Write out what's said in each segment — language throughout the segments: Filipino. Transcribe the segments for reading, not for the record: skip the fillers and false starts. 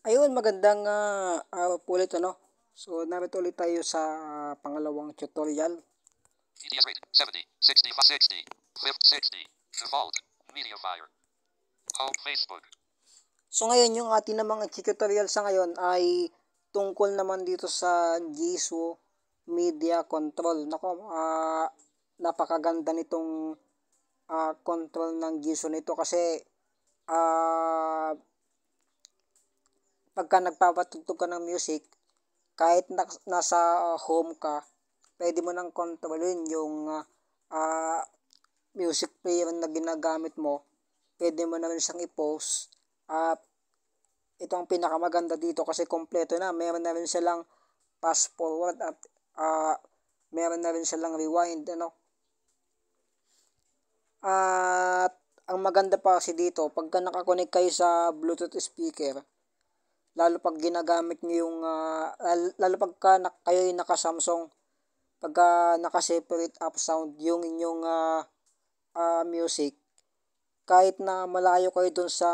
Ayun, magandang araw po ulit, ano? So, narito ulit tayo sa pangalawang tutorial. TDS rate 70, 60, 60, 60, default, media fire, home Facebook. So, ngayon, yung ating namang tutorial sa ngayon ay tungkol naman dito sa Jisoo Media Control. Nako, napakaganda nitong control ng Jisoo nito kasi pagka nagpapatugtog ka ng music, kahit nasa home ka, pwede mo nang kontrolin yung music player na ginagamit mo. Pwede mo na rin siyang i-pause. At ito ang pinakamaganda dito kasi kompleto na. Meron na rin silang fast forward at meron na rin silang rewind. Ano? At ang maganda pa kasi dito, pagka nakakonect kayo sa Bluetooth speaker, lalo pag ginagamit nyo yung lalo pagka kayo yung naka Samsung, pagka naka separate up sound yung inyong music, kahit na malayo kayo dun sa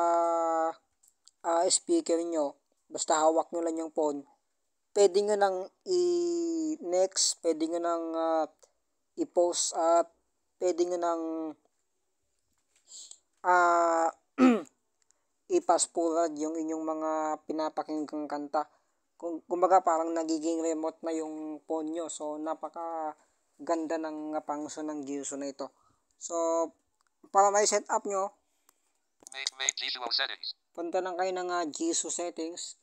speaker nyo, basta hawak nyo lang yung phone, pwede nyo nang i-next, pwede nyo nang i-pause at pwede nyo nang uh, i-fast forward yung inyong mga pinapakinggang kanta. Kumbaga parang nagiging remote na yung phone nyo. So, napaka ganda ng function ng Jisoo na ito. So, para may set up nyo, Make Jisoo settings. punta lang kayo ng Jisoo settings.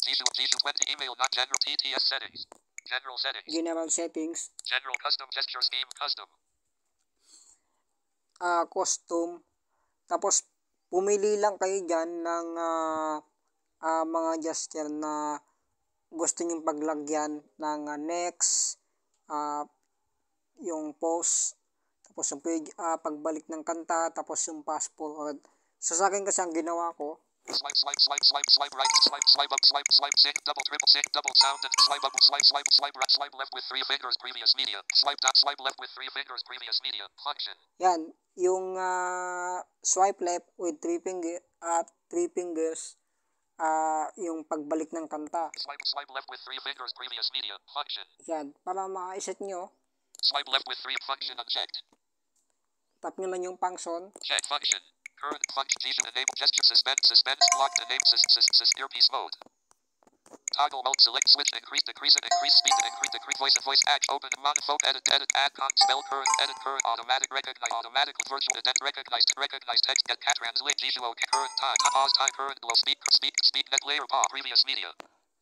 Jisoo 20 email not general TTS settings. General settings. General settings. General custom gesture scheme custom. Costume. Tapos, pumili lang kayo dyan ng mga gesture na gusto nyong paglagyan ng next, yung pause, tapos yung pagbalik ng kanta, tapos yung fast forward. So, sa akin kasi ang ginawa ko, Swipe, swipe, swipe, swipe, swipe right, swipe, swipe up, swipe, sync, double, triple, sync, double sound, and swipe up, swipe right, swipe left with 3 fingers, previous media, swipe down, swipe left with 3 fingers, previous media, function. yan, yung swipe left with 3 fingers, yung pagbalik ng kanta. Swipe left with 3 fingers, previous media, function. Yan, para ma-set nyo, Swipe left with 3, function unchecked. tap nyo lang yung function. Check function. Current function. Jisoo enable gesture. Suspend. Block. Enable. Earpiece mode. Toggle mode. Select switch. Increase. Decrease speed. Decrease voice. Add. Open. Monophone. Edit. Add. Spell current. Edit current. Automatic. Recognize. Automatic. Virtual. Recognize text. Get cat. Translate. Jisoo. Current time. Pause time. Current. Glow. Speak. Net layer. Pause. Previous media.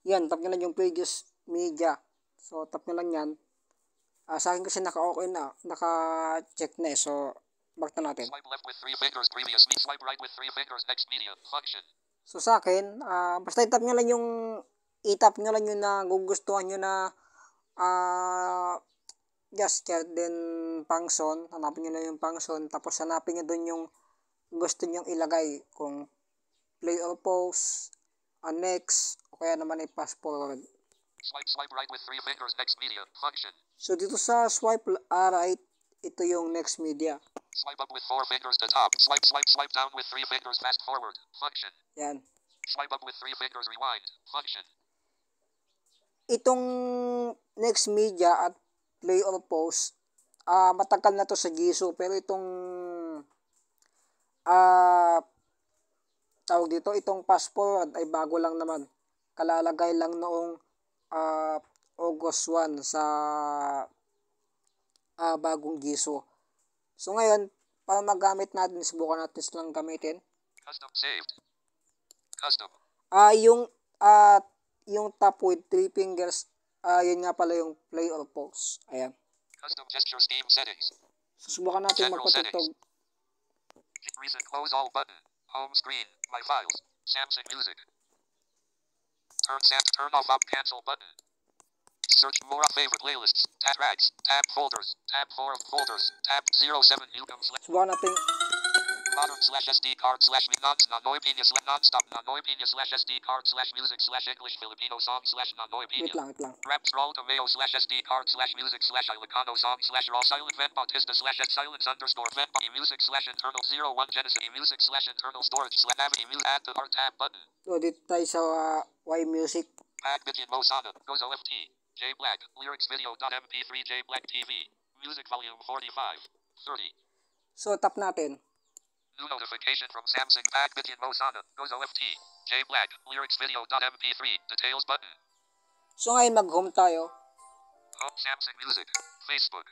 Yan, tap nyo lang yung previous media. So, tap nyo lang yan. Sa akin kasi naka-okay na. Naka-check na eh. So, back na natin. Swipe left with 3 fingers. Previous media. Swipe right with 3 fingers. Next media. Function. So, sa akin, basta itap nyo lang yung na gugustuhan nyo na gesture, then function. Hanapin nyo na yung function. Tapos, hanapin nyo dun yung gusto nyo ilagay. Kung play or pause, next, o kaya naman ay fast forward. Swipe right with 3 fingers. Next media. Function. So, dito sa swipe right, ito yung next media. Swipe up with 4 fingers to top. Swipe down with 3 fingers. Fast forward. Function. Yan. Swipe up with 3 fingers. Rewind. Function. Itong next media at play or pause, matagal na to sa Jisoo. Pero itong tawag dito, itong fast forward ay bago lang naman. Kalalagay lang noong August 1 sa bagong Jisoo. So ngayon, para magamit natin, subukan natin silang gamitin. Custom saved. Custom. Yung tap with 3 fingers, yun nga pala yung play or pause. Ayan. Custom gesture scheme settings. Susubukan natin magpatugtog. Recent close all button. Home screen. My files. Samsung Music. Turn off cancel button. Search more favorite playlists. Tab tracks. Tab folders. Tab 4 folders. Tab 07 new comes. Subukan natin modern slash SD card slash Nanoypedia slash nonstop Nanoypedia slash SD card slash music slash English Filipino song slash Nanoypedia. Wait lang. Rap scroll to Mayo slash SD card slash music slash Ilocano song slash raw silent Vent Bautista slash silence underscore Vent music slash internal 01 Genesis music slash internal storage slash nav add to our tab button. So, dito tayo sa Y Music. Pack Vidian Mosana goes OFT J Black lyrics video.mp3 J Black TV music volume 45 30. So, tap natin. New notification from Samsung Pack Vidian Mosana goes OFT J Black lyrics video.mp3 details button. So, ngayon mag-home tayo. Home Samsung Music Facebook.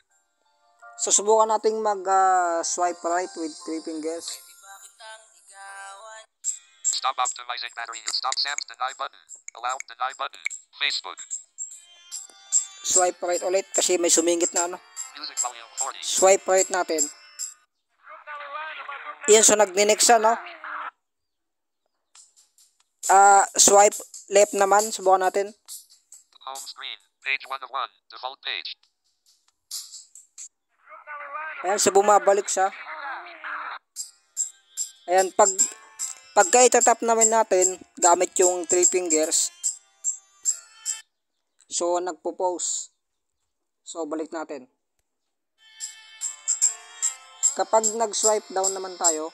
So, subukan nating mag-swipe right with 3 fingers. Stop optimizing battery use. Stop Sam's deny button. Allow deny button. Facebook. Swipe right ulit kasi may sumingit na ano. Music volume 40. Swipe right natin. Yan, so nag-next no? Swipe left naman. Subukan natin. Home screen. Page 1 of 1. Default page. Ayan, so bumabalik siya. Ayan, pagka itatap naman natin gamit yung 3 fingers, so nagpo-pause. So balik natin. Kapag nag-swipe down naman tayo,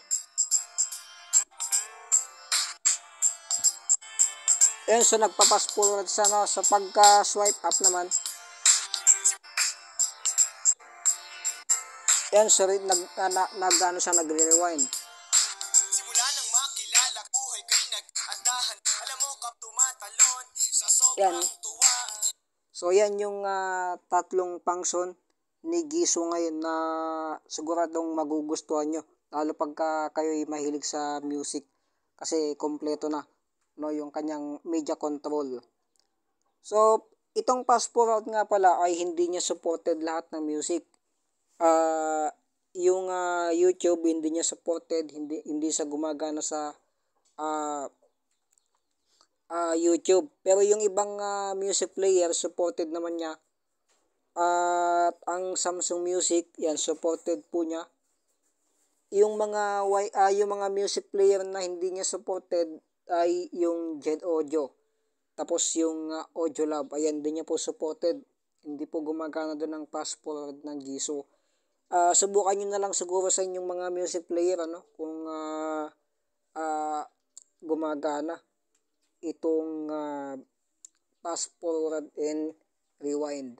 ayan, so nagpa-fast forward sana. Sa pagka-swipe up naman, ayan, so nag-rewind. Simula nang makilala, buhay ko'y nag-andahan. Alam mo, kap tumatalon sa Yan. sobrang tuwa. So, yan yung tatlong function ni Giso ngayon na siguradong magugustuhan nyo. Lalo pagka kayo'y mahilig sa music. Kasi kompleto na, no, yung kanyang media control. So, itong fast forward nga pala ay hindi niya supported lahat ng music. Yung YouTube hindi niya supported, hindi siya gumagana sa YouTube. Pero yung ibang music player supported naman niya. At ang Samsung Music, yan, supported po niya. Yung mga music player na hindi niya supported ay yung Jet Audio. Tapos yung Audio Lab, ayan, din niya po supported. Hindi po gumagana doon ng fast forward ng Giso. Subukan nyo na lang siguro sa inyong mga music player, ano, kung gumagana itong fast forward and rewind.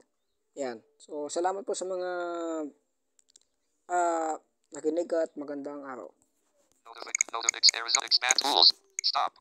Yan. So, salamat po sa mga nakinig at magandang araw. Expand tools. Stop.